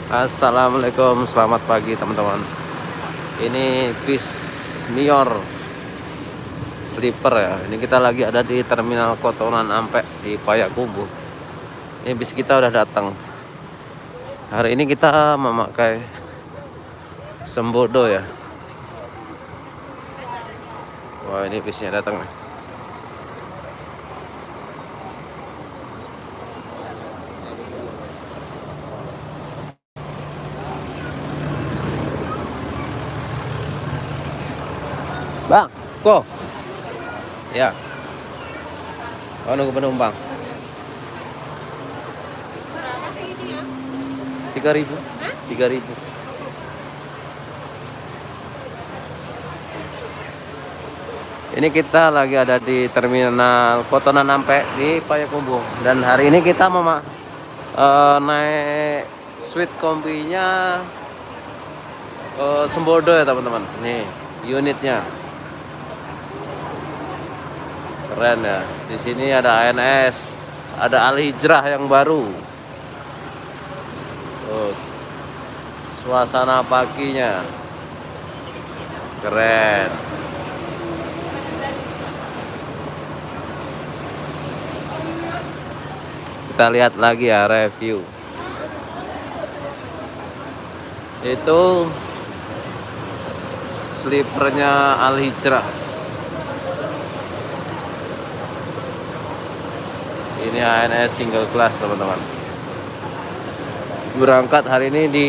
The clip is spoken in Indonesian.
Assalamualaikum, selamat pagi teman-teman. Ini bis Mior Sleeper ya. Ini kita lagi ada di Terminal Kotonan Ampek di Payakumbuh. Ini bis kita udah datang. Hari ini kita memakai Sembodo ya. Wah, ini bisnya datang nih. Bang, kok? Ya. Oh, nunggu penumpang. 3.000. 3.000. Ini kita lagi ada di Terminal Kotonan Ampek di Payakumbuh. Dan hari ini kita mau naik suite kombinya Sembodo ya teman-teman. Nih unitnya keren ya. Di sini ada ANS, ada Al Hijrah yang baru. Tuh, suasana paginya keren. Kita lihat lagi ya review. Itu sleepernya Al Hijrah. Ini ANS single class teman-teman. Berangkat hari ini di